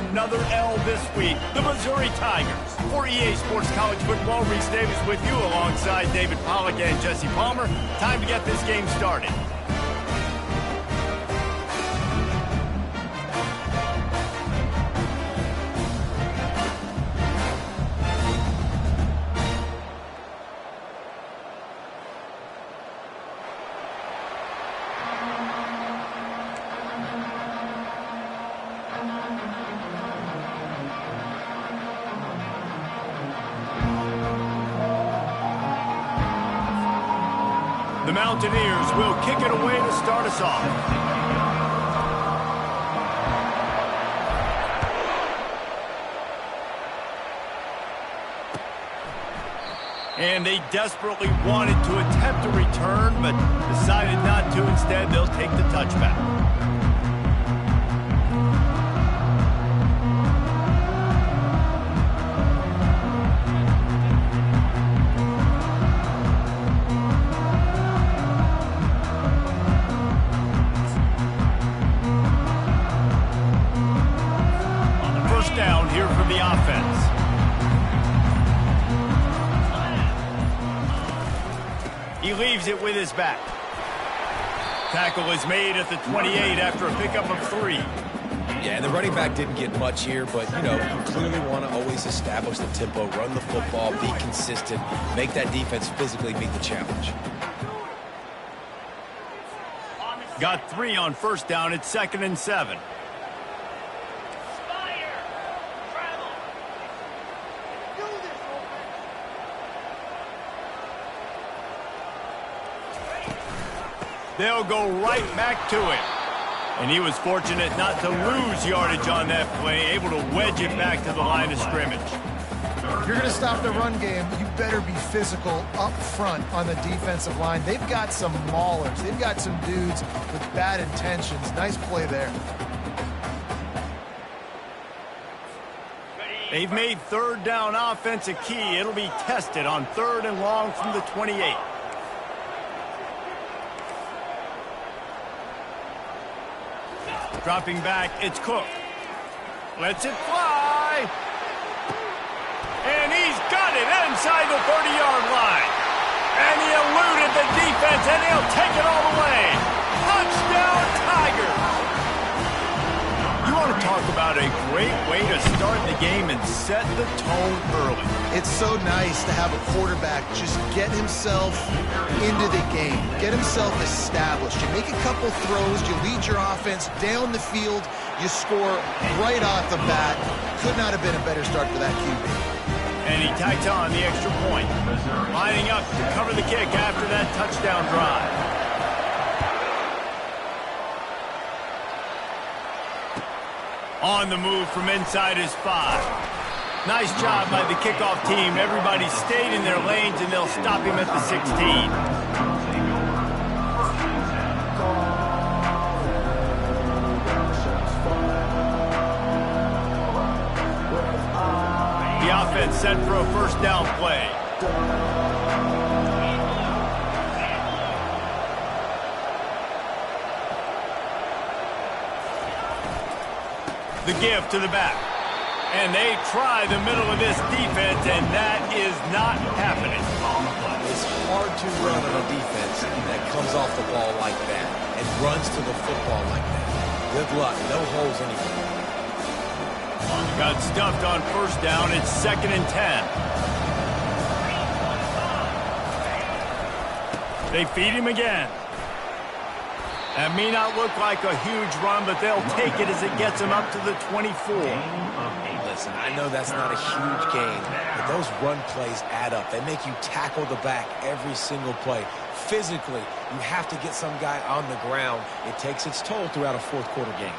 another L this week. The Missouri Tigers. For EA Sports College Football, Reese Davis with you alongside David Pollack and Jesse Palmer. Time to get this game started. The Mountaineers will kick it away to start us off. And they desperately wanted to attempt a return, but decided not to. Instead, they'll take the touchback. Down here for the offense. He leaves it with his back. Tackle is made at the 28 after a pickup of 3. Yeah, and the running back didn't get much here, but, you know, you clearly want to always establish the tempo, run the football, be consistent, make that defense physically meet the challenge. Got 3 on first down. It's 2nd and 7. They'll go right back to it. And he was fortunate not to lose yardage on that play, able to wedge it back to the line of scrimmage. If you're going to stop the run game, you better be physical up front on the defensive line. They've got some maulers. They've got some dudes with bad intentions. Nice play there. They've made 3rd down offense a key. It'll be tested on 3rd and long from the 28. Dropping back, it's Cook. Lets it fly. And he's got it inside the 30-yard line. And he eluded the defense, and he'll take it all the way. Touchdown, Tigers. You want to talk about a great way to start the game and set the tone early. It's so nice to have a quarterback just get himself into the game, get himself established. You make a couple throws, you lead your offense down the field, you score right off the bat. Could not have been a better start for that QB. And he tacks on the extra point. Lining up to cover the kick after that touchdown drive. On the move from inside his 5. Nice job by the kickoff team. Everybody stayed in their lanes, and they'll stop him at the 16. The offense set for a 1st down play. The give to the back. And they try the middle of this defense, and that is not happening. It's hard to run on a defense that comes off the ball like that and runs to the football like that. Good luck. No holes anywhere. Got stuffed on 1st down. It's 2nd and 10. They feed him again. That may not look like a huge run, but they'll take it as it gets them up to the 24. Listen, I know that's not a huge gain, but those run plays add up. They make you tackle the back every single play. Physically, you have to get some guy on the ground. It takes its toll throughout a 4th quarter game.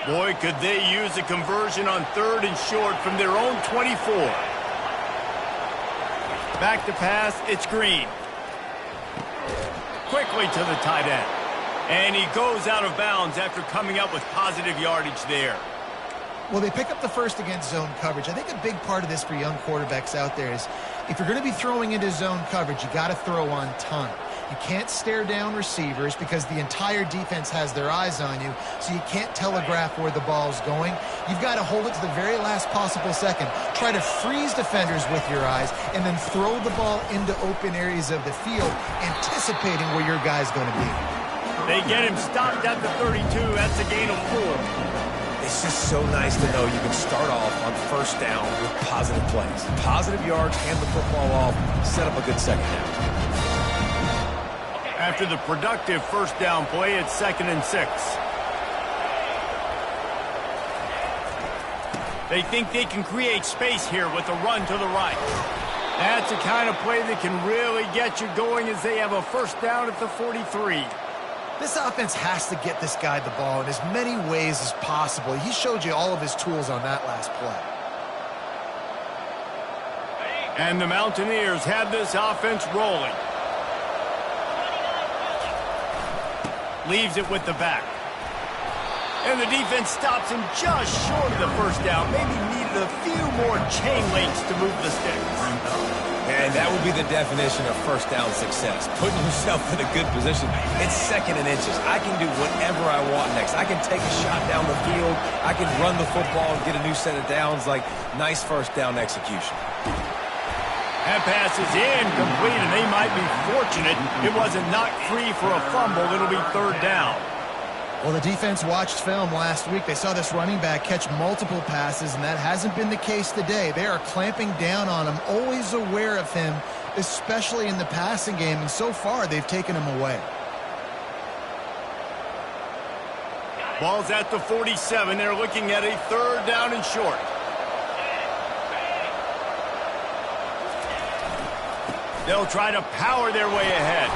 Boy, could they use a conversion on 3rd and short from their own 24. Back to pass, it's Green. Quickly to the tight end. And he goes out of bounds after coming up with positive yardage there. Well, they pick up the first against zone coverage. I think a big part of this for young quarterbacks out there is if you're going to be throwing into zone coverage, you got to throw on ton. You can't stare down receivers because the entire defense has their eyes on you, so you can't telegraph where the ball's going. You've got to hold it to the very last possible second. Try to freeze defenders with your eyes and then throw the ball into open areas of the field, anticipating where your guy's going to be. They get him stopped at the 32. That's a gain of 4. It's just so nice to know you can start off on first down with positive plays. Positive yards, hand the football off, set up a good second down. After the productive first down play, it's 2nd and 6. They think they can create space here with a run to the right. That's the kind of play that can really get you going as they have a first down at the 43. This offense has to get this guy the ball in as many ways as possible. He showed you all of his tools on that last play. And the Mountaineers have this offense rolling. Leaves it with the back. And the defense stops him just short of the first down. Maybe needed a few more chain links to move the sticks. And that would be the definition of first down success. Putting yourself in a good position. It's 2nd and inches. I can do whatever I want next. I can take a shot down the field. I can run the football and get a new set of downs. Like, nice first down execution. That pass is incomplete, and they might be fortunate it wasn't knocked free for a fumble. It'll be 3rd down. Well, the defense watched film last week. They saw this running back catch multiple passes, and that hasn't been the case today. They are clamping down on him, always aware of him, especially in the passing game, and so far they've taken him away. Ball's at the 47. They're looking at a 3rd down and short. They'll try to power their way ahead.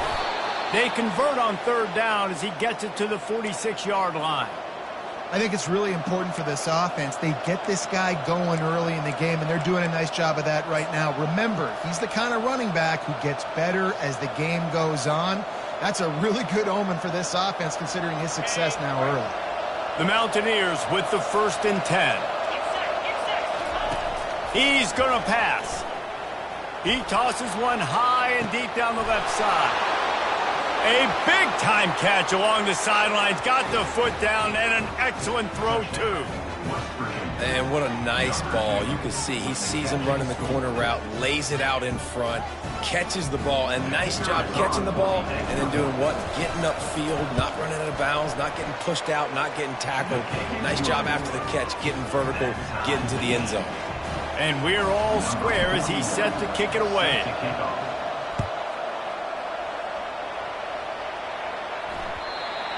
They convert on 3rd down as he gets it to the 46-yard line. I think it's really important for this offense. They get this guy going early in the game, and they're doing a nice job of that right now. Remember, he's the kind of running back who gets better as the game goes on. That's a really good omen for this offense, considering his success now early. The Mountaineers with the 1st and 10. He's going to pass. He tosses one high and deep down the left side. A big-time catch along the sidelines. Got the foot down and an excellent throw, too. And what a nice ball. You can see he sees him running the corner route, lays it out in front, catches the ball, and nice job catching the ball and then doing what? Getting upfield, not running out of bounds, not getting pushed out, not getting tackled. Nice job after the catch, getting vertical, getting to the end zone. And we're all square as he's set to kick it away.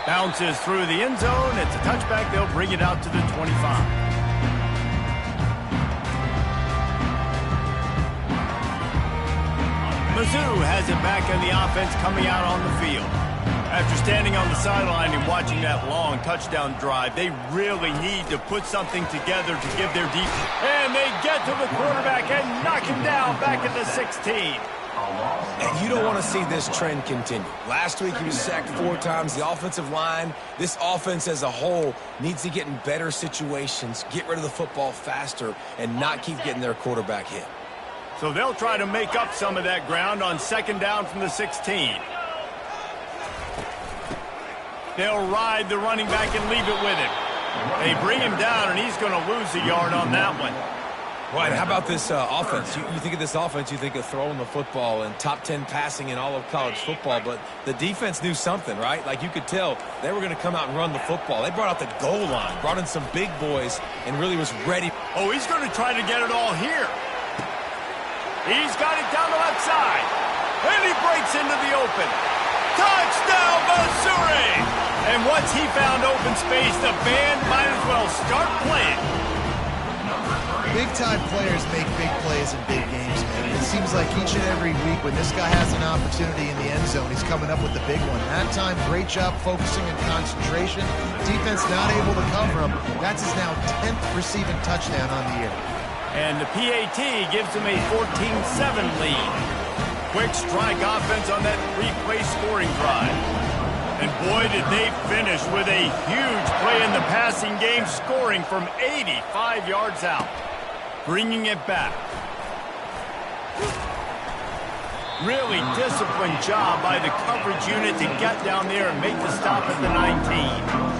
Bounces through the end zone. It's a touchback. They'll bring it out to the 25. Mizz has it back in the offense coming out on the field. After standing on the sideline and watching that long touchdown drive, they really need to put something together to give their defense. And they get to the quarterback and knock him down back at the 16. And you don't want to see this trend continue. Last week he was sacked 4 times. The offensive line, this offense as a whole, needs to get in better situations, get rid of the football faster, and not keep getting their quarterback hit. So they'll try to make up some of that ground on 2nd down from the 16. They'll ride the running back and leave it with him. They bring him down, and he's going to lose a yard on that one. Right, how about this offense? You think of this offense, you think of throwing the football and top 10 passing in all of college football, but the defense knew something, right? Like you could tell they were going to come out and run the football. They brought out the goal line, brought in some big boys, and really was ready. Oh, he's going to try to get it all here. He's got it down the left side, and he breaks into the open. Touchdown, Missouri! And once he found open space, the band might as well start playing. Big-time players make big plays in big games, man. It seems like each and every week when this guy has an opportunity in the end zone, he's coming up with the big one. That time, great job focusing and concentration. Defense not able to cover him. That's his now 10th receiving touchdown on the year. And the PAT gives him a 14-7 lead. Quick strike offense on that 3-play scoring drive. And boy, did they finish with a huge play in the passing game, scoring from 85 yards out. Bringing it back. Really disciplined job by the coverage unit to get down there and make the stop at the 19.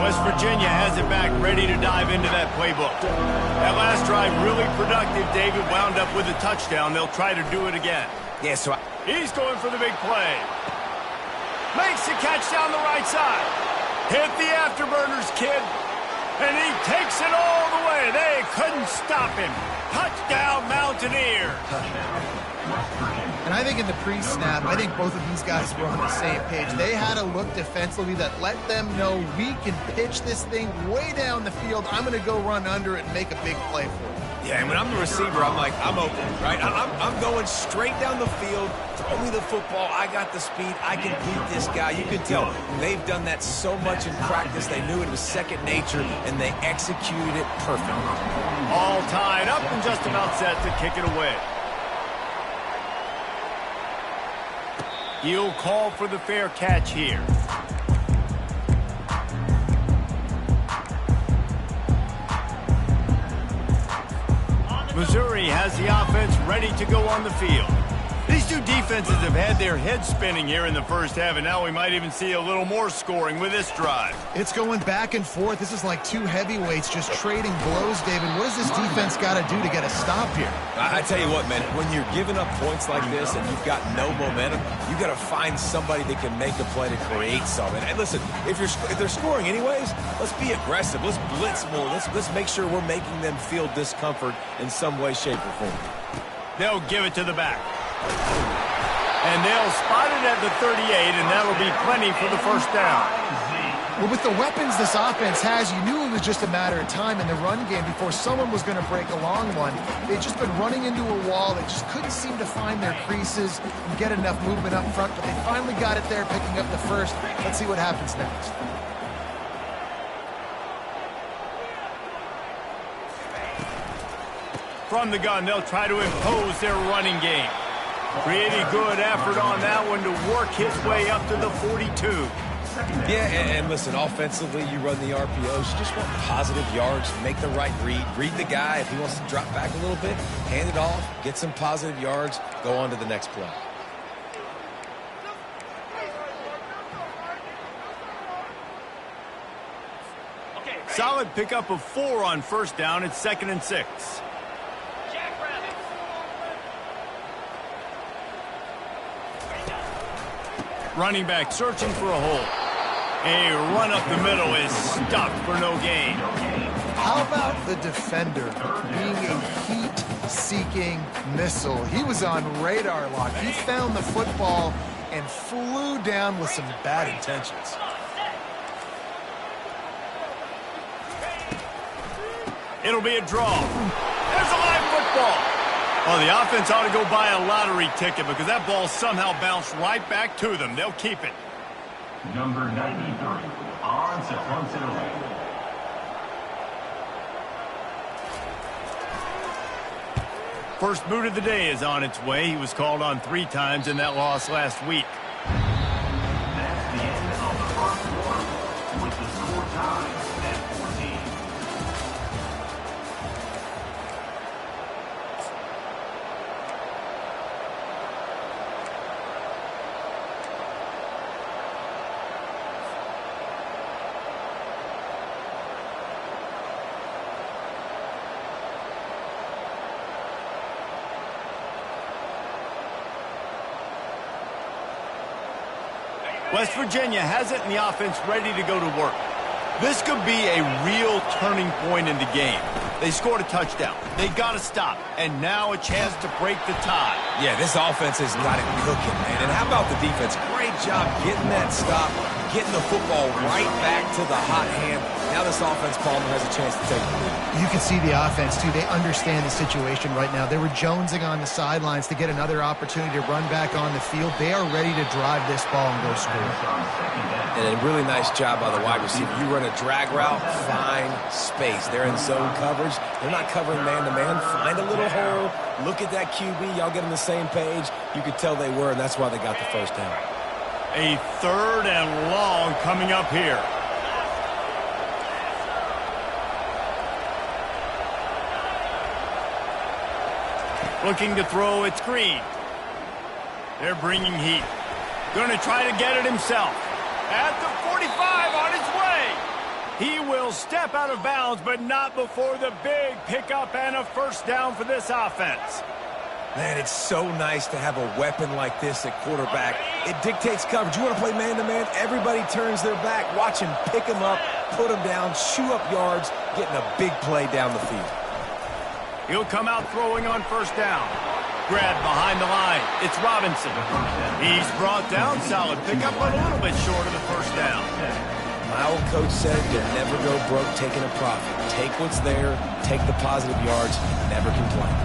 West Virginia has it back, ready to dive into that playbook. That last drive really productive. David wound up with a touchdown. They'll try to do it again. Yeah, so he's going for the big play. Makes the catch down the right side. Hit the afterburners, kid. And he takes it all the way. They couldn't stop him. Touchdown, Mountaineers. And I think in the pre-snap, I think both of these guys were on the same page. They had a look defensively that let them know we can pitch this thing way down the field. I'm going to go run under it and make a big play for it. yeah, and when I'm the receiver, I'm like, I'm open, right? I'm going straight down the field. Throw me the football. I got the speed. I can beat this guy. You can tell they've done that so much in practice. They knew it was second nature, and they executed it perfectly. All tied up and just about set to kick it away. He'll call for the fair catch here. Missouri has the offense ready to go on the field. These two defenses have had their heads spinning here in the first half, and now we might even see a little more scoring with this drive. It's going back and forth. This is like two heavyweights just trading blows, David. What does this defense got to do to get a stop here? I tell you what, man, when you're giving up points like this and you've got no momentum, you got to find somebody that can make a play to create something. And listen, if they're scoring anyways, let's be aggressive. Let's blitz more. Let's make sure we're making them feel discomfort in some way, shape, or form. They'll give it to the back. And they'll spot it at the 38, and that'll be plenty for the first down. Well, with the weapons this offense has, you knew it was just a matter of time in the run game before someone was going to break a long one. They've just been running into a wall. They just couldn't seem to find their creases and get enough movement up front, but they finally got it there, picking up the first. Let's see what happens next. From the gun, they'll try to impose their running game. Pretty good effort on that one to work his way up to the 42. Yeah, and listen, offensively, you run the RPOs. You just want positive yards, make the right read the guy. If he wants to drop back a little bit, hand it off, get some positive yards, go on to the next play. Solid pickup of 4 on first down. It's 2nd and 6. Running back searching for a hole. A run up the middle is stopped for no gain. How about the defender being a heat-seeking missile? He was on radar lock. He found the football and flew down with some bad intentions. It'll be a draw. There's a live football. Well, the offense ought to go buy a lottery ticket because that ball somehow bounced right back to them. They'll keep it. Number 93 on to punts it away. First boot of the day is on its way. He was called on 3 times in that loss last week. That's the end of the first quarter with the score tied at 14. West Virginia has it and the offense ready to go to work. This could be a real turning point in the game. They scored a touchdown. They got to stop. And now a chance to break the tie. Yeah, this offense has got it cooking, man. And how about the defense? Great job getting that stop, getting the football right back to the hot hand. Now this offense, Palmer, has a chance to take the lead. You can see the offense, too. They understand the situation right now. They were jonesing on the sidelines to get another opportunity to run back on the field. They are ready to drive this ball and go score. And a really nice job by the wide receiver. You run a drag route, find space. They're in zone coverage. They're not covering man-to-man. Find a little hole. Look at that QB. Y'all get on the same page. You could tell they were, and that's why they got the first down. A 3rd and long coming up here. Looking to throw, it's Green. They're bringing heat. Going to try to get it himself. At the 45, on his way. He will step out of bounds, but not before the big pickup and a first down for this offense. Man, it's so nice to have a weapon like this at quarterback. It dictates coverage. You want to play man-to-man? Everybody turns their back. Watch him pick him up, put him down, chew up yards, getting a big play down the field. He'll come out throwing on first down. Grab behind the line. It's Robinson. He's brought down. Solid pickup, but a little bit short of the first down. My old coach said you'll never go broke taking a profit. Take what's there, take the positive yards, never complain.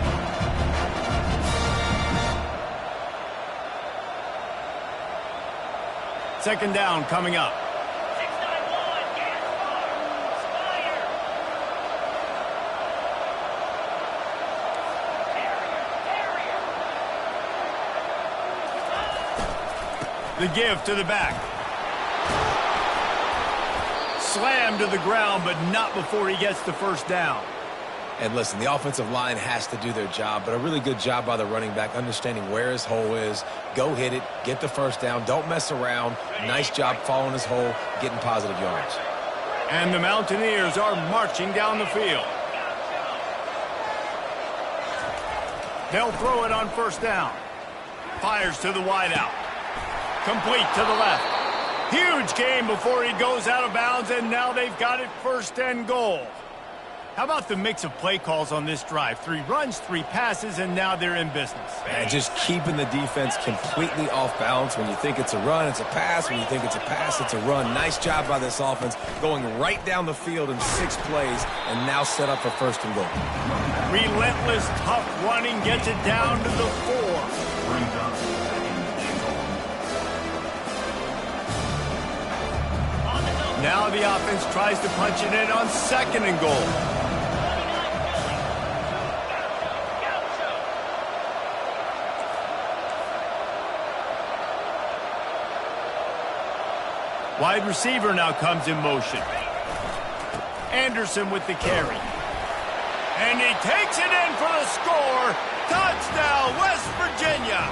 Second down coming up. The give to the back. Slammed to the ground, but not before he gets the first down. And listen, the offensive line has to do their job, but a really good job by the running back, understanding where his hole is. Go hit it, get the first down, don't mess around. Nice job following his hole, getting positive yards. And the Mountaineers are marching down the field. They'll throw it on first down. Fires to the wideout. Complete to the left. Huge game before he goes out of bounds, and now they've got it first and goal. How about the mix of play calls on this drive? 3 runs, 3 passes, and now they're in business. And just keeping the defense completely off balance. When you think it's a run, it's a pass. When you think it's a pass, it's a run. Nice job by this offense, going right down the field in 6 plays, and now set up for first and goal. Relentless, tough running gets it down to the 4. Now the offense tries to punch it in on second and goal. Wide receiver now comes in motion. Anderson with the carry. And he takes it in for the score. Touchdown, West Virginia.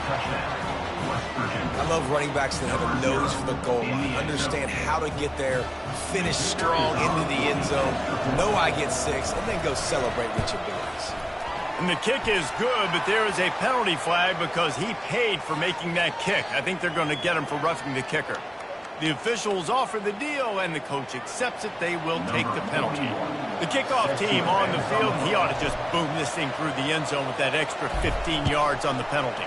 I love running backs that have a nose for the goal line, understand how to get there, finish strong into the end zone, know I get 6, and then go celebrate with your boys. And the kick is good, but there is a penalty flag because he paid for making that kick. I think they're going to get him for roughing the kicker. The officials offer the deal, and the coach accepts it. They will take the penalty. The kickoff team on the field, he ought to just boom this thing through the end zone with that extra 15 yards on the penalty.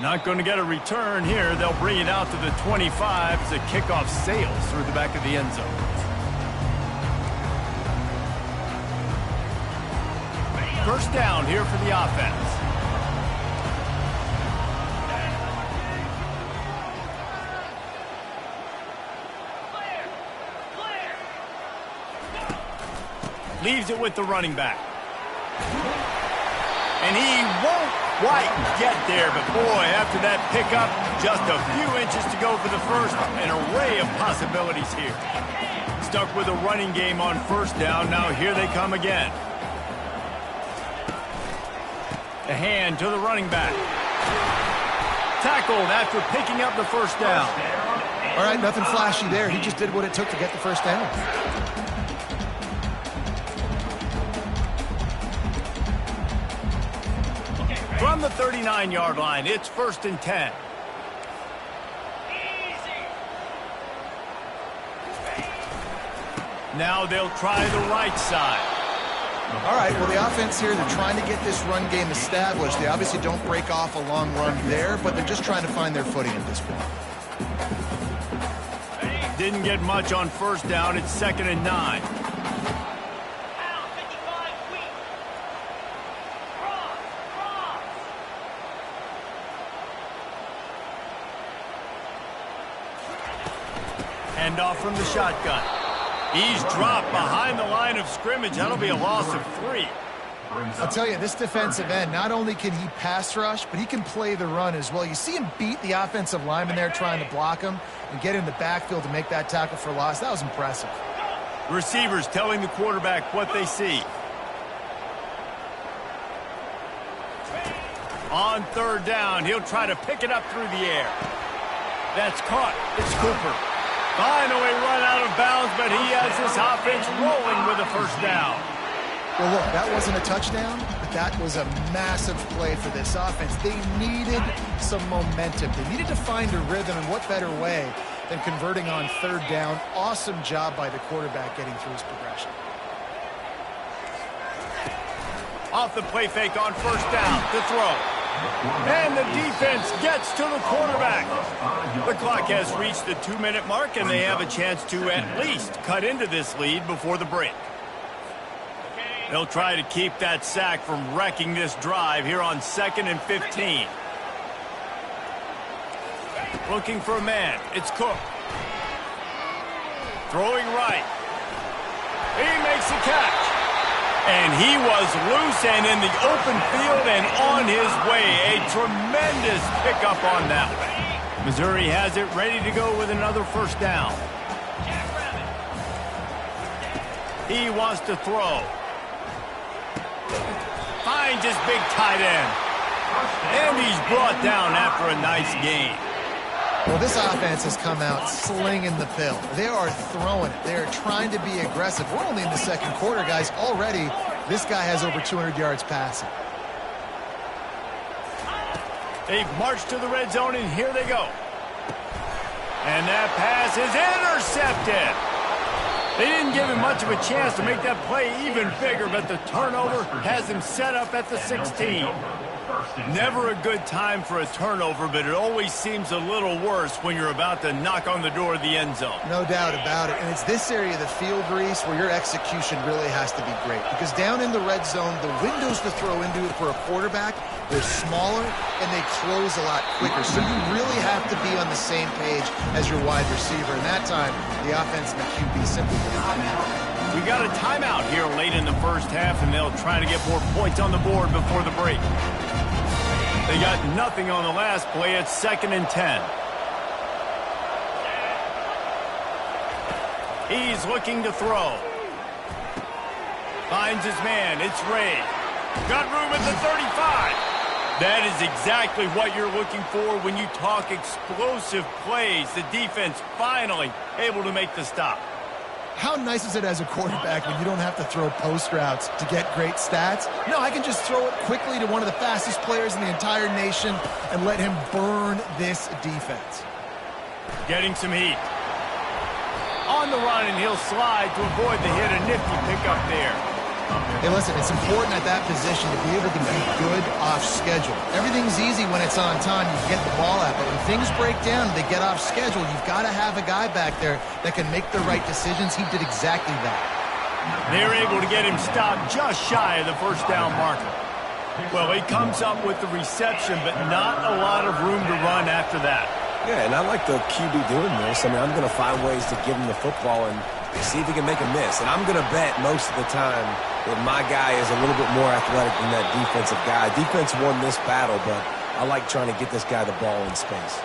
Not going to get a return here. They'll bring it out to the 25 as the kickoff sails through the back of the end zone. First down here for the offense. Leaves it with the running back. And he won't quite get there, but boy, after that pickup, just a few inches to go for the first. An array of possibilities here. Stuck with a running game on first down. Now here they come again. The hand to the running back. Tackled after picking up the first down. All right, nothing flashy there. He just did what it took to get the first down. From the 39-yard line, it's 1st and 10. Now they'll try the right side. All right, well, the offense here, they're trying to get this run game established. They obviously don't break off a long run there, but they're just trying to find their footing at this point. Didn't get much on first down. It's 2nd and 9. Handoff from the shotgun. He's dropped behind the line of scrimmage. That'll be a loss of 3. I'll tell you, this defensive end, not only can he pass rush, but he can play the run as well. You see him beat the offensive lineman there trying to block him and get in the backfield to make that tackle for loss. That was impressive. Receivers telling the quarterback what they see. On third down, he'll try to pick it up through the air. That's caught. It's Cooper. Finally run out of bounds, but he has this offense rolling with a first down. Well, look, that wasn't a touchdown, but that was a massive play for this offense. They needed some momentum. They needed to find a rhythm, and what better way than converting on third down. Awesome job by the quarterback getting through his progression. Off the play fake on first down to throw. And the defense gets to the quarterback. The clock has reached the 2-minute mark, and they have a chance to at least cut into this lead before the break. They'll try to keep that sack from wrecking this drive here on 2nd and 15. Looking for a man. It's Cook. Throwing right. He makes the catch. And he was loose and in the open field and on his way. A tremendous pickup on that one. Missouri has it ready to go with another first down. He wants to throw. Finds his big tight end. And he's brought down after a nice gain. Well, this offense has come out slinging the pill. They are throwing it. They are trying to be aggressive. We're only in the second quarter, guys. Already, this guy has over 200 yards passing. They've marched to the red zone, and here they go. And that pass is intercepted. They didn't give him much of a chance to make that play even bigger, but the turnover has him set up at the 16. Never a good time for a turnover, but it always seems a little worse when you're about to knock on the door of the end zone. No doubt about it. And it's this area of the field, Reese, where your execution really has to be great. Because down in the red zone, the windows to throw into it for a quarterback, they're smaller and they close a lot quicker. So you really have to be on the same page as your wide receiver. And that time, the offense and the QB simply didn't. We got a timeout here late in the first half, and they'll try to get more points on the board before the break. They got nothing on the last play. It's 2nd and 10. He's looking to throw. Finds his man. It's Ray. Got room at the 35. That is exactly what you're looking for when you talk explosive plays. The defense finally able to make the stop. How nice is it as a quarterback when you don't have to throw post routes to get great stats? No, I can just throw it quickly to one of the fastest players in the entire nation and let him burn this defense. Getting some heat. On the run, and he'll slide to avoid the hit. A nifty pickup there. Hey, listen, it's important at that position to be able to be good off schedule. Everything's easy when it's on time. You can get the ball out. But when things break down and they get off schedule, you've got to have a guy back there that can make the right decisions. He did exactly that. They're able to get him stopped just shy of the first down marker. Well, he comes up with the reception, but not a lot of room to run after that. Yeah, and I like the QB doing this. I mean, I'm going to find ways to give him the football and see if he can make a miss. And I'm going to bet most of the time that my guy is a little bit more athletic than that defensive guy. Defense won this battle, but I like trying to get this guy the ball in space.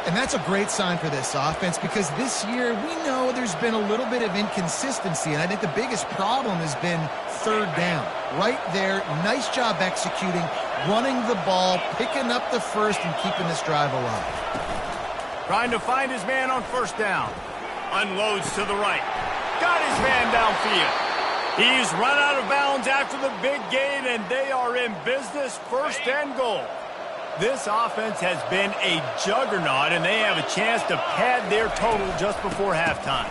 And that's a great sign for this offense because this year we know there's been a little bit of inconsistency, and I think the biggest problem has been third down. Right there, nice job executing, running the ball, picking up the first, and keeping this drive alive. Trying to find his man on first down. Unloads to the right. Got his man downfield. He's run out of bounds after the big gain, and they are in business, 1st and goal. This offense has been a juggernaut, and they have a chance to pad their total just before halftime.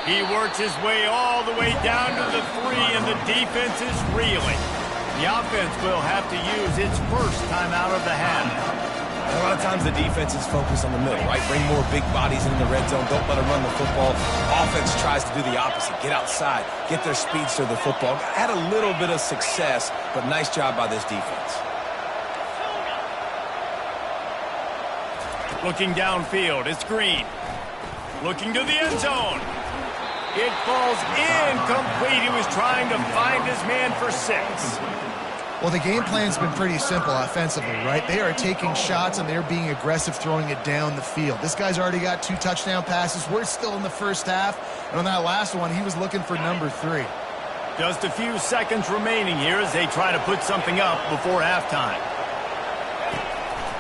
He works his way all the way down to the 3, and the defense is reeling. The offense will have to use its first timeout of the half. A lot of times the defense is focused on the middle, right? Bring more big bodies into the red zone. Don't let them run the football. Offense tries to do the opposite. Get outside. Get their speeds to the football. Had a little bit of success, but nice job by this defense. Looking downfield, it's Green. Looking to the end zone. It falls incomplete. He was trying to find his man for 6. Well, the game plan's been pretty simple offensively, right? They are taking shots, and they're being aggressive, throwing it down the field. This guy's already got 2 touchdown passes. We're still in the first half. And on that last one, he was looking for number 3. Just a few seconds remaining here as they try to put something up before halftime.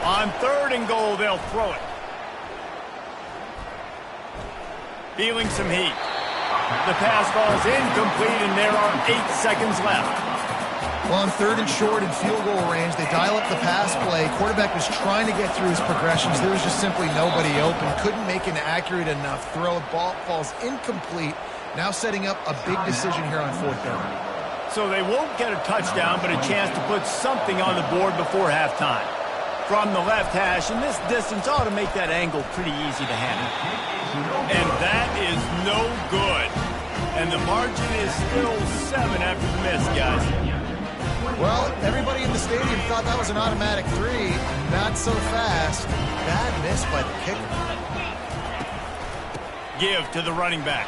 On 3rd and goal, they'll throw it. Feeling some heat. The pass falls incomplete, and there are 8 seconds left. Well, on 3rd and short and field goal range, they dial up the pass play. Quarterback was trying to get through his progressions. There was just simply nobody open. Couldn't make an accurate enough throw. Ball falls incomplete. Now setting up a big decision here on 4th down. So they won't get a touchdown, but a chance to put something on the board before halftime. From the left hash, and this distance ought to make that angle pretty easy to handle. And that is no good. And the margin is still 7 after the miss, guys. Well, everybody in the stadium thought that was an automatic 3. Not so fast. Bad miss by the kicker. Give to the running back.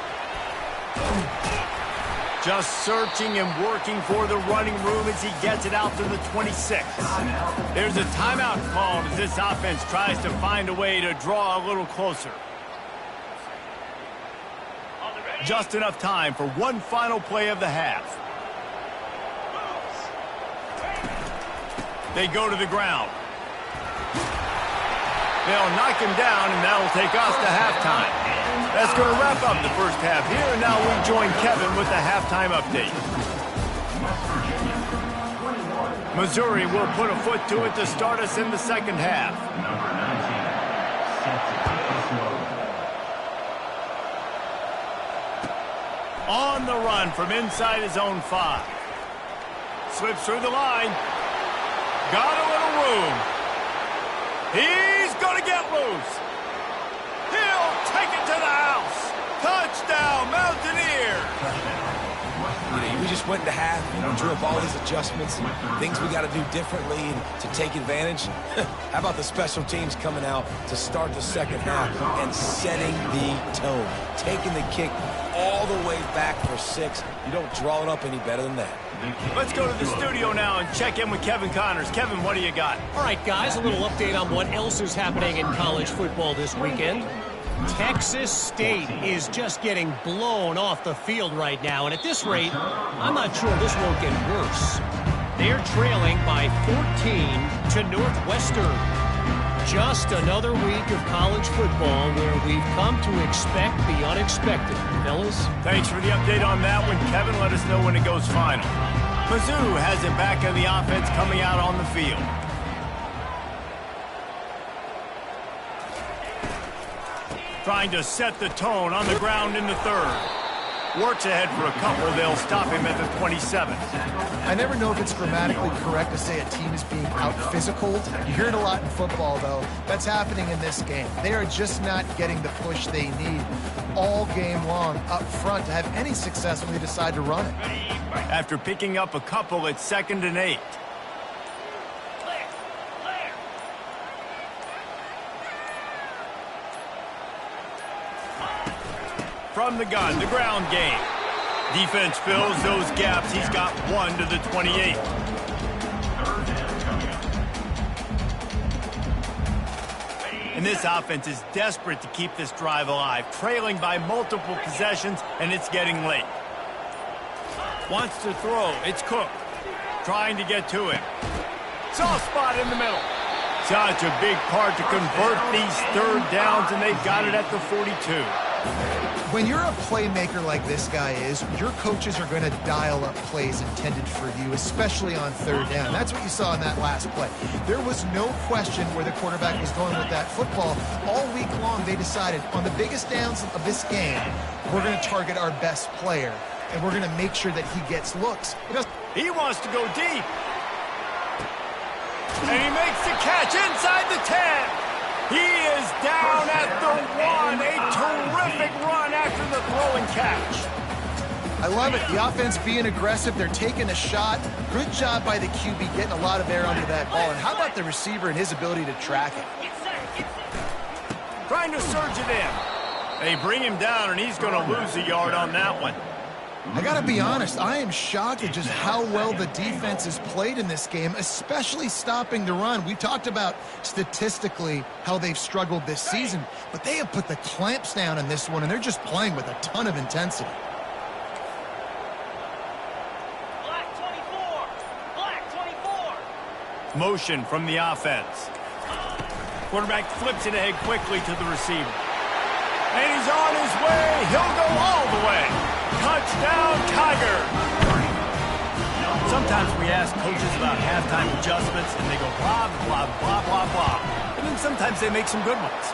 Just searching and working for the running room as he gets it out to the 26. There's a timeout called as this offense tries to find a way to draw a little closer. Just enough time for one final play of the half. They go to the ground. They'll knock him down, and that'll take us to halftime. That's going to wrap up the first half here, and now we join Kevin with the halftime update. Missouri will put a foot to it to start us in the second half. On the run from inside his own 5. Slips through the line. Got a little room. He's going to get loose. He'll take it to the house. Touchdown, Mountaineers. We just went into half, drew up all these adjustments, things we got to do differently to take advantage. How about the special teams coming out to start the second half and setting the tone, taking the kick all the way back for 6. You don't draw it up any better than that. Let's go to the studio now and check in with Kevin Connors. Kevin, what do you got? All right, guys, a little update on what else is happening in college football this weekend. Texas State is just getting blown off the field right now, and at this rate, I'm not sure this won't get worse. They're trailing by 14 to Northwestern. Just another week of college football where we've come to expect the unexpected. Fellas? Thanks for the update on that one, Kevin. Let us know when it goes final. Mizzou has it back in the offense coming out on the field. Trying to set the tone on the ground in the 3rd. Works ahead for a couple. They'll stop him at the 27th. I never know if it's grammatically correct to say a team is being out-physicaled. You hear it a lot in football, though. That's happening in this game. They are just not getting the push they need all game long up front to have any success when they decide to run it. After picking up a couple, it's 2nd and 8. From the gun, the ground game. Defense fills those gaps. He's got 1 to the 28. And this offense is desperate to keep this drive alive, trailing by multiple possessions, and it's getting late. Wants to throw. It's Cook. Trying to get to him. Soft spot in the middle. Such a big part to convert these 3rd downs, and they've got it at the 42. When you're a playmaker like this guy is, your coaches are going to dial up plays intended for you, especially on 3rd down. That's what you saw in that last play. There was no question where the quarterback was going with that football. All week long, they decided on the biggest downs of this game, we're going to target our best player, and we're going to make sure that he gets looks. He wants to go deep. And he makes the catch inside the 10. He is down at the 1. A terrific run after the throw and catch. I love it. The offense being aggressive. They're taking a shot. Good job by the QB getting a lot of air under that ball. And how about the receiver and his ability to track it? Trying to surge it in. They bring him down, and he's going to lose a yard on that one. I got to be honest, I am shocked at just how well the defense has played in this game, especially stopping the run. We talked about statistically how they've struggled this season, but they have put the clamps down in this one, and they're just playing with a ton of intensity. Motion from the offense. Quarterback flips it ahead quickly to the receiver. And he's on his way. He'll go all the way. Touchdown, Tiger. Sometimes we ask coaches about halftime adjustments, and they go blah, blah, blah, blah, blah. And then sometimes they make some good ones.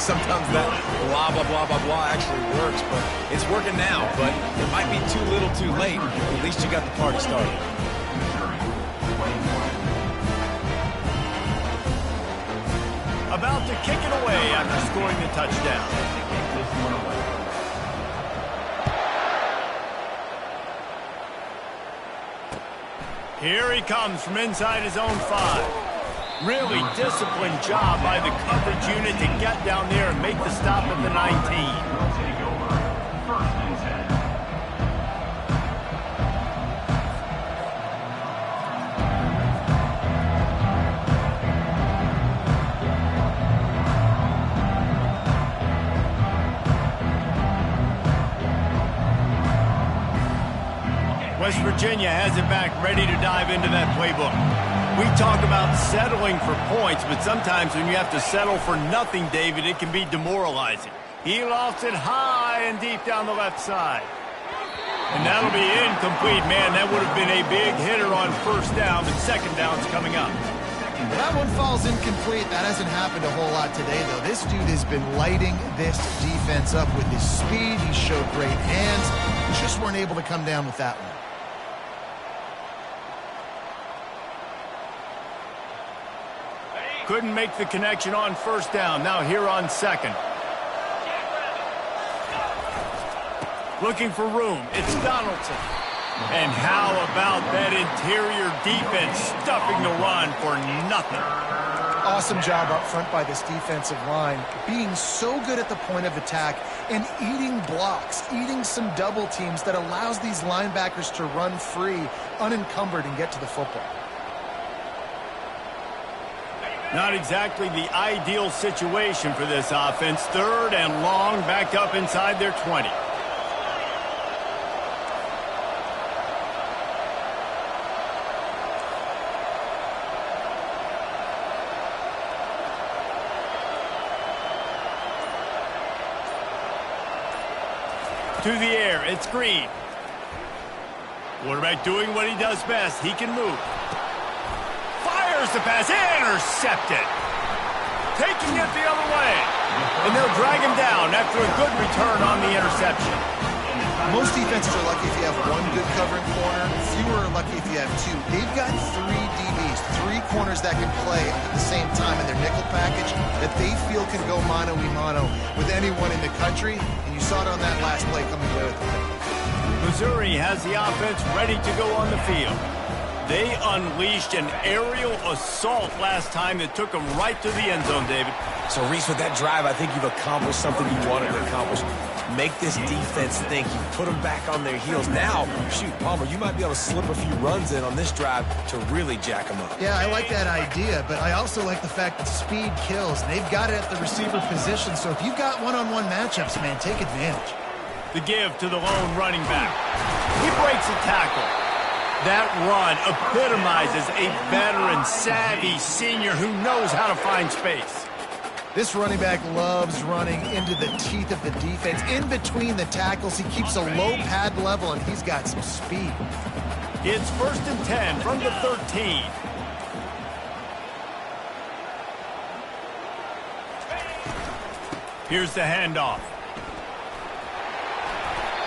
Sometimes that blah, blah, blah, blah, blah actually works, but it's working now. But it might be too little too late. At least you got the party started. About to kick it away after scoring the touchdown. Here he comes from inside his own 5. Really disciplined job by the coverage unit to get down there and make the stop at the 19. West Virginia has it back, ready to dive into that playbook. We talk about settling for points, but sometimes when you have to settle for nothing, David, it can be demoralizing. He lofts it high and deep down the left side. And that'll be incomplete, man. That would have been a big hitter on first down, but second down's coming up. That one falls incomplete. That hasn't happened a whole lot today, though. This dude has been lighting this defense up with his speed. He showed great hands. Just weren't able to come down with that one. Couldn't make the connection on first down. Now here on second. Looking for room. It's Donaldson. And how about that interior defense stuffing the run for nothing? Awesome job up front by this defensive line, being so good at the point of attack and eating blocks, eating some double teams that allows these linebackers to run free, unencumbered, and get to the football. Not exactly the ideal situation for this offense. Third and long, back up inside their 20. To the air, it's Green. Quarterback doing what he does best. He can move. Fires the pass, intercepted. Taking it the other way. And they'll drag him down after a good return on the interception. Most defenses are lucky if you have one good covering corner. Fewer are lucky if you have two. They've got 3 DBs, 3 corners that can play at the same time in their nickel package that they feel can go mano-a-mano with anyone in the country. And you saw it on that last play coming away with it. Missouri has the offense ready to go on the field. They unleashed an aerial assault last time that took them right to the end zone, David. So, Reese, with that drive, I think you've accomplished something you wanted to accomplish. Make this defense think. You put them back on their heels. Now, shoot, Palmer, you might be able to slip a few runs in on this drive to really jack them up. Yeah, I like that idea, but I also like the fact that speed kills. They've got it at the receiver position, so if you've got one-on-one matchups, man, take advantage. The give to the lone running back. He breaks a tackle. That run epitomizes a veteran, savvy senior who knows how to find space. This running back loves running into the teeth of the defense. In between the tackles, he keeps a low pad level, and he's got some speed. It's 1st and 10 from the 13. Here's the handoff.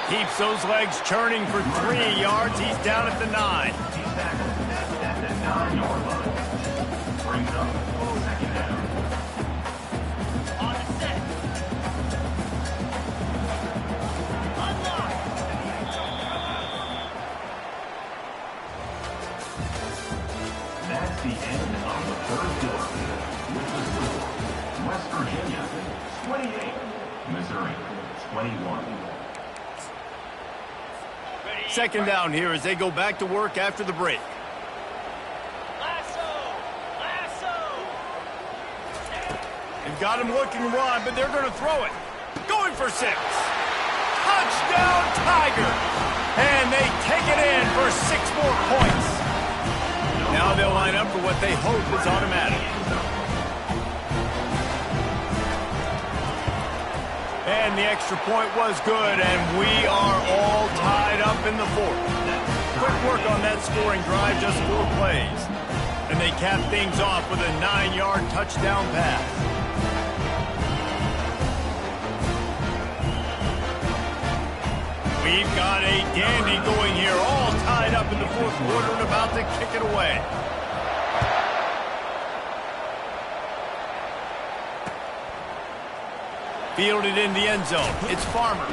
Keeps those legs churning for 3 yards. He's down at the 9. He's back at the 9-yard line. Brings up second down. On the set. Unlock. That's the end of the first quarter. With the score, West Virginia 28, Missouri 21. Second down here as they go back to work after the break. They've got him looking to run, but they're going to throw it. Going for 6. Touchdown, Tiger! And they take it in for 6 more points. Now they'll line up for what what they hope is automatic. And the extra point was good, and we are all tied up in the fourth. Quick work on that scoring drive, just 4 plays. And they cap things off with a 9-yard touchdown pass. We've got a dandy going here, all tied up in the fourth quarter and about to kick it away. Fielded in the end zone. It's Farmer.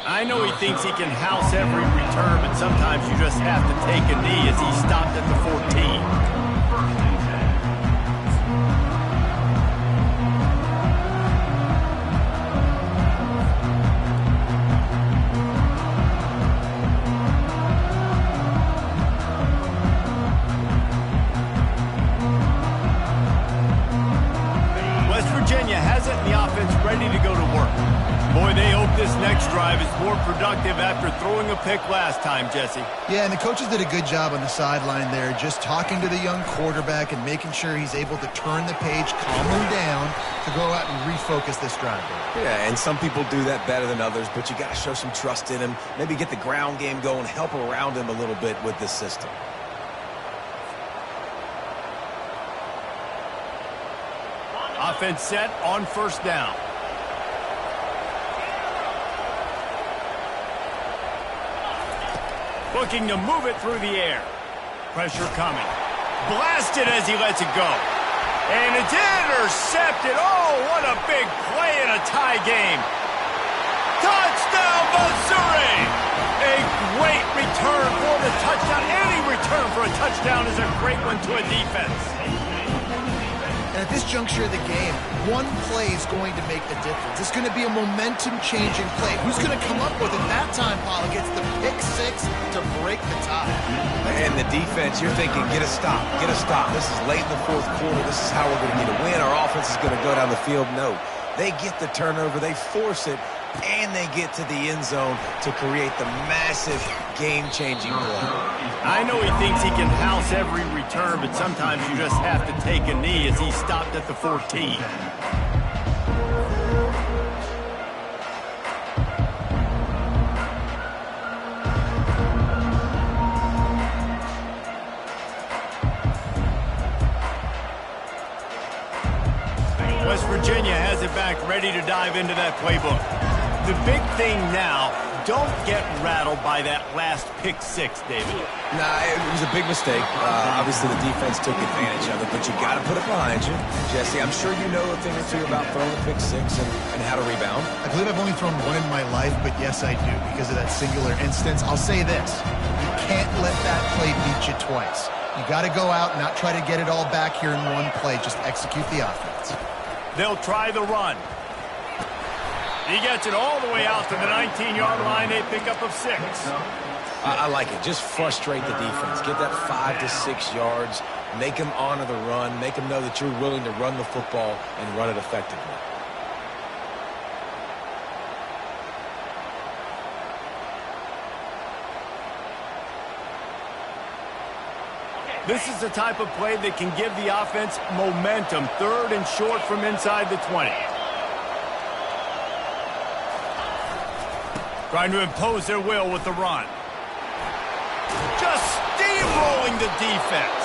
I know he thinks he can house every return, but sometimes you just have to take a knee as he stopped at the 14. Ready to go to work. Boy, they hope this next drive is more productive after throwing a pick last time, Jesse. Yeah, and the coaches did a good job on the sideline there, just talking to the young quarterback and making sure he's able to turn the page, calm him down to go out and refocus this drive. Yeah, and some people do that better than others, but you got to show some trust in him, maybe get the ground game going, help around him a little bit with this system. Offense set on first down. Looking to move it through the air. Pressure coming. Blasted as he lets it go. And it's intercepted. Oh, what a big play in a tie game. Touchdown, Missouri! A great return for the touchdown. Any return for a touchdown is a great one to a defense. And at this juncture of the game, one play is going to make the difference. It's going to be a momentum-changing play. Who's going to come up with it that time, Paul? Gets the pick 6 to break the tie. And the defense, you're thinking, get a stop, get a stop. This is late in the fourth quarter. This is how we're going to get a win. Our offense is going to go down the field. No, they get the turnover, they force it, and they get to the end zone to create the massive game-changing play. I know he thinks he can house every return, but sometimes you just have to take a knee as he stopped at the 14. West Virginia has it back, ready to dive into that playbook. The big thing now, don't get rattled by that last pick 6, David. Nah, it was a big mistake. Obviously, the defense took advantage of it, but you got to put it behind you. Jesse, I'm sure you know a thing or two about throwing a pick 6 and how to rebound. I believe I've only thrown one in my life, but yes, I do, because of that singular instance. I'll say this. You can't let that play beat you twice. You got to go out and not try to get it all back here in one play. Just execute the offense. They'll try the run. He gets it all the way out to the 19-yard line, a pickup of 6. I like it. Just frustrate the defense. Get that 5 to 6 yards. Make them honor the run. Make them know that you're willing to run the football and run it effectively. This is the type of play that can give the offense momentum. 3rd and short from inside the 20. Trying to impose their will with the run. Just steamrolling the defense.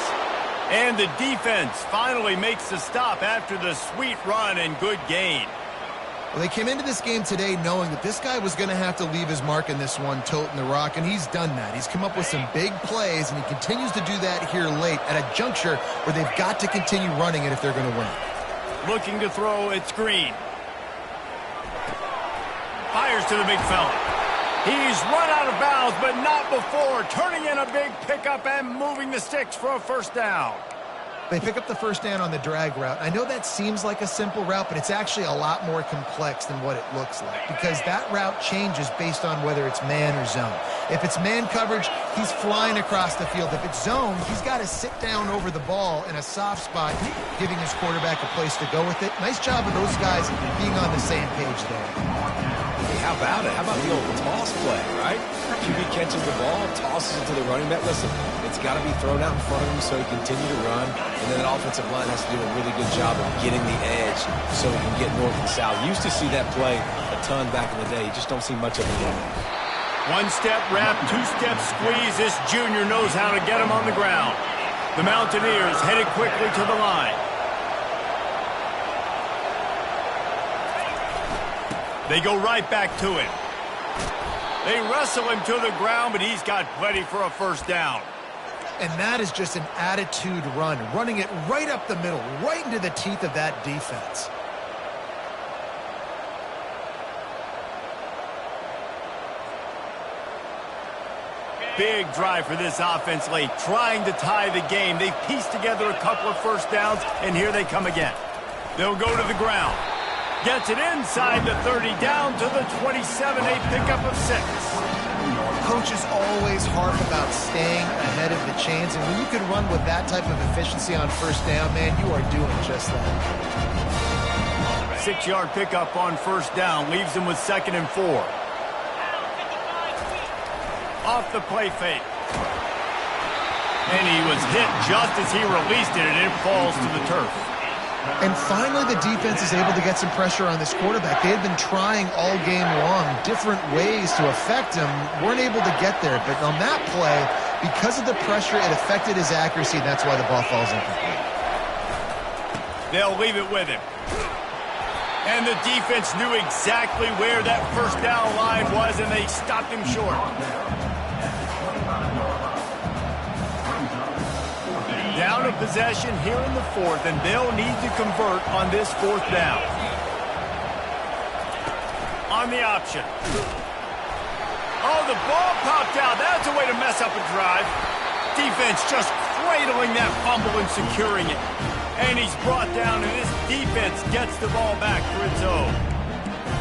And the defense finally makes the stop after the sweet run and good gain. Well, they came into this game today knowing that this guy was going to have to leave his mark in this one, toting the rock, and he's done that. He's come up with some big plays, and he continues to do that here late at a juncture where they've got to continue running it if they're going to win. Looking to throw, it's Green. Fires to the big fella. He's run out of bounds, but not before. Turning in a big pickup and moving the sticks for a first down. They pick up the first down on the drag route. I know that seems like a simple route, but it's actually a lot more complex than what it looks like because that route changes based on whether it's man or zone. If it's man coverage, he's flying across the field. If it's zone, he's got to sit down over the ball in a soft spot, giving his quarterback a place to go with it. Nice job of those guys being on the same page there. Hey, how about it? How about the old toss play, right? QB catches the ball, tosses it to the running back. Listen, it's got to be thrown out in front of him so he can continue to run. And then the offensive line has to do a really good job of getting the edge so he can get north and south. Used to see that play a ton back in the day. You just don't see much of it anymore. One-step wrap, two-step squeeze. This junior knows how to get him on the ground. The Mountaineers headed quickly to the line. They go right back to him. They wrestle him to the ground, but he's got plenty for a first down. And that is just an attitude run, running it right up the middle, right into the teeth of that defense. Big drive for this offense late, trying to tie the game. They've pieced together a couple of first downs, and here they come again. They'll go to the ground. Gets it inside the 30, down to the 27, a pickup of 6. Coaches always harp about staying ahead of the chains, and when you can run with that type of efficiency on first down, man, you are doing just that. 6-yard pickup on first down, leaves them with 2nd and 4. Off the play fake. And he was hit just as he released it, and it falls to the turf. And finally, the defense is able to get some pressure on this quarterback. They had been trying all game long different ways to affect him, weren't able to get there. But on that play, because of the pressure, it affected his accuracy, and that's why the ball falls incomplete. They'll leave it with him. And the defense knew exactly where that first down line was, and they stopped him short. Down a possession here in the 4th, and they'll need to convert on this 4th down. On the option. Oh, the ball popped out. That's a way to mess up a drive. Defense just cradling that fumble and securing it. And he's brought down, and this defense gets the ball back for its own.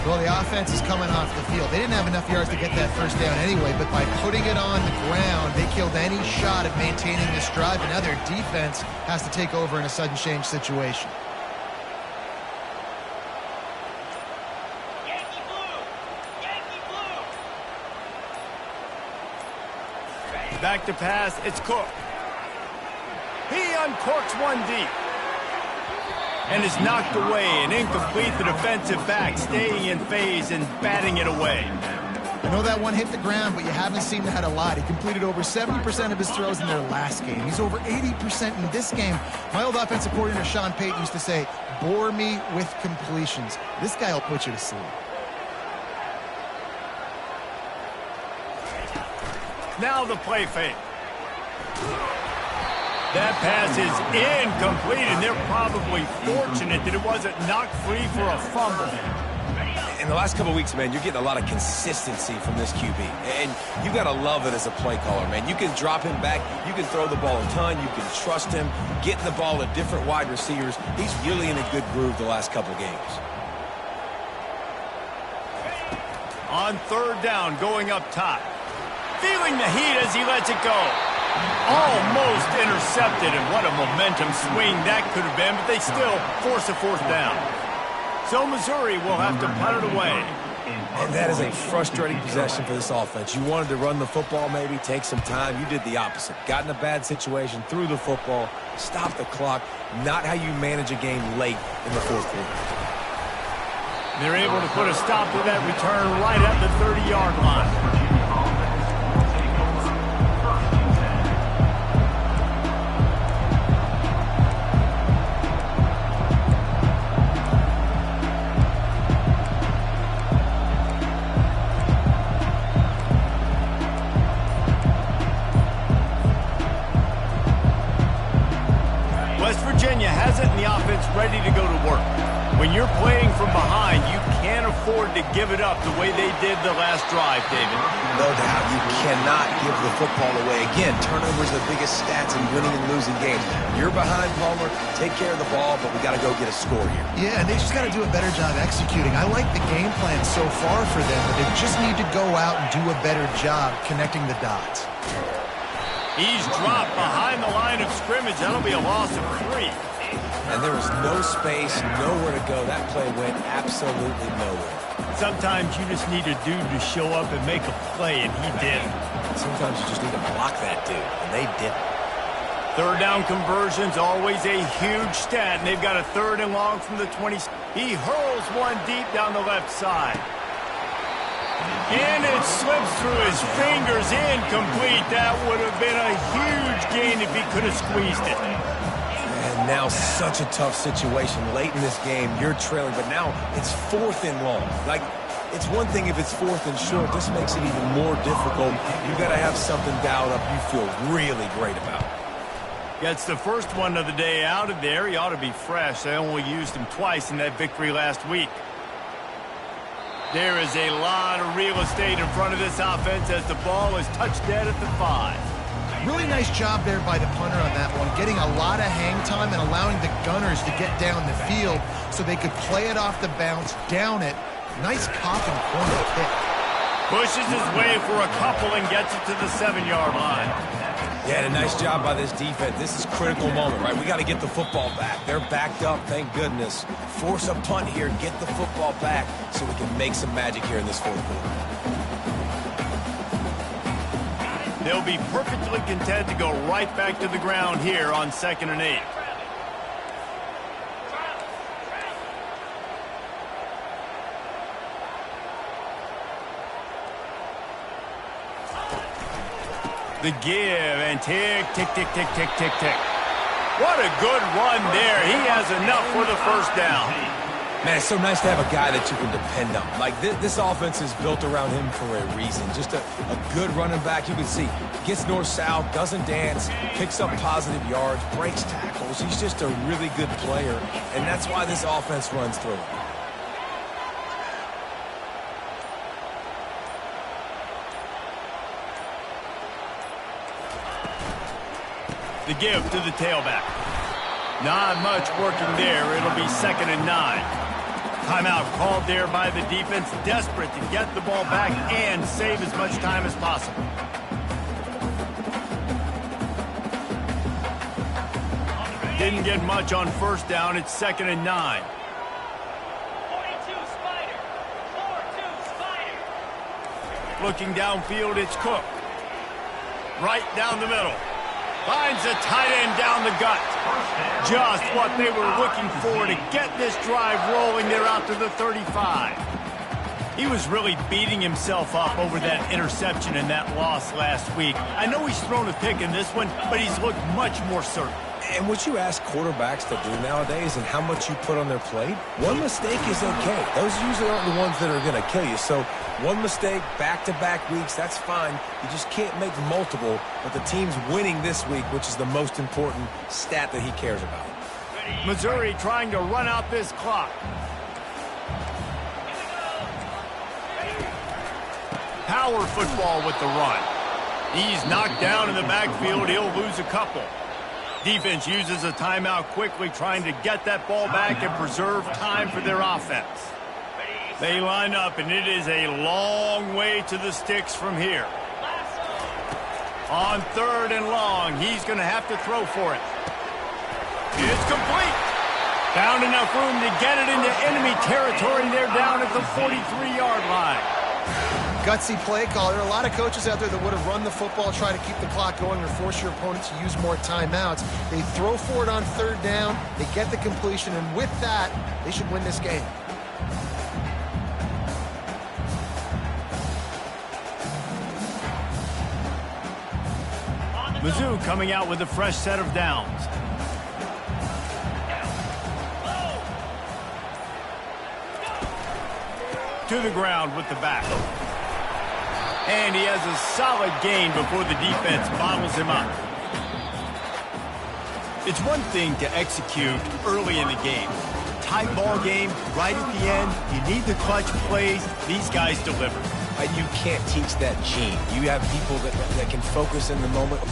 Well, the offense is coming off the field. They didn't have enough yards to get that first down anyway, but by putting it on the ground, they killed any shot at maintaining this drive, and now their defense has to take over in a sudden change situation. Back to pass, it's Cook. He uncorks one deep. And is knocked away and incomplete. The defensive back staying in phase and batting it away. I know that one hit the ground, but you haven't seen that a lot. He completed over 70% of his throws in their last game. He's over 80% in this game. My old offensive coordinator, Sean Payton, used to say, bore me with completions. This guy will put you to sleep. Now the play fake. That pass is incomplete, and they're probably fortunate that it wasn't knocked free for a fumble. In the last couple of weeks, man, you're getting a lot of consistency from this QB. And you got to love it as a play caller, man. You can drop him back. You can throw the ball a ton. You can trust him. Getting the ball to different wide receivers. He's really in a good groove the last couple games. On 3rd down, going up top. Feeling the heat as he lets it go. Almost intercepted, and what a momentum swing that could have been, but they still force a 4th down. So Missouri will have to punt it away. And that is a frustrating possession for this offense. You wanted to run the football, maybe take some time. You did the opposite. Got in a bad situation, threw the football, stopped the clock. Not how you manage a game late in the 4th quarter. They're able to put a stop to that return right at the 30-yard line. Ready to go to work. When you're playing from behind, you can't afford to give it up the way they did the last drive, David. No doubt. You cannot give the football away. Again, turnovers are the biggest stats in winning and losing games. You're behind, Palmer. Take care of the ball, but we got to go get a score here. Yeah, and they just got to do a better job executing. I like the game plan so far for them, but they just need to go out and do a better job connecting the dots. He's dropped behind the line of scrimmage. That'll be a loss of 3. And there was no space, nowhere to go. That play went absolutely nowhere. Sometimes you just need a dude to show up and make a play, and he did. Sometimes you just need to block that dude, and they didn't. Third down conversion's always a huge stat, and they've got a 3rd and long from the 20. He hurls one deep down the left side. And it slips through his fingers, incomplete. That would have been a huge gain if he could have squeezed it. And now such a tough situation. Late in this game, you're trailing, but now it's 4th and long. Like, it's one thing if it's 4th and short. This makes it even more difficult. You've got to have something dialed up you feel really great about. Gets the first one of the day out of there. He ought to be fresh. They only used him twice in that victory last week. There is a lot of real estate in front of this offense as the ball is touched dead at the 5. Really nice job there by the punter on that one, getting a lot of hang time and allowing the Gunners to get down the field so they could play it off the bounce, down it. Nice coffin corner kick. Pushes his way for a couple and gets it to the 7-yard line. Yeah, and a nice job by this defense. This is a critical moment, right? We got to get the football back. They're backed up, thank goodness. Force a punt here, get the football back so we can make some magic here in this 4th quarter. They'll be perfectly content to go right back to the ground here on 2nd and 8. The give, and tick, tick, tick, tick, tick, tick, tick. What a good run there. He has enough for the 1st down. Man, it's so nice to have a guy that you can depend on. Like, this offense is built around him for a reason. Just a good running back. You can see, gets north-south, doesn't dance, picks up positive yards, breaks tackles. He's just a really good player, and that's why this offense runs through him. The give to the tailback. Not much working there. It'll be 2nd and 9. Timeout called there by the defense, desperate to get the ball back and save as much time as possible. Didn't get much on 1st down. It's 2nd and 9. 42 Spider. 4-2 Spider. Looking downfield, it's Cook. Right down the middle. Finds a tight end down the gut. Just what they were looking for to get this drive rolling. They're out to the 35. He was really beating himself up over that interception and that loss last week. I know he's thrown a pick in this one, but he's looked much more certain. And what you ask quarterbacks to do nowadays and how much you put on their plate, one mistake is okay. Those usually aren't the ones that are going to kill you. So one mistake, back-to-back weeks, that's fine. You just can't make multiple. But the team's winning this week, which is the most important stat that he cares about. Missouri trying to run out this clock. Power football with the run. He's knocked down in the backfield. He'll lose a couple. Defense uses a timeout quickly, trying to get that ball back and preserve time for their offense. They line up, and it is a long way to the sticks from here. On 3rd and long, he's going to have to throw for it. It's complete. Found enough room to get it into enemy territory. They're down at the 43-yard line. Gutsy play call. There are a lot of coaches out there that would have run the football, try to keep the clock going, or force your opponent to use more timeouts. They throw for it on 3rd down. They get the completion, and with that, they should win this game. Mizzou coming out with a fresh set of downs. To the ground with the back. And he has a solid gain before the defense bottles him up. It's one thing to execute early in the game. Tight ball game, right at the end, you need the clutch plays. These guys deliver. You can't teach that gene. You have people that can focus in the moment.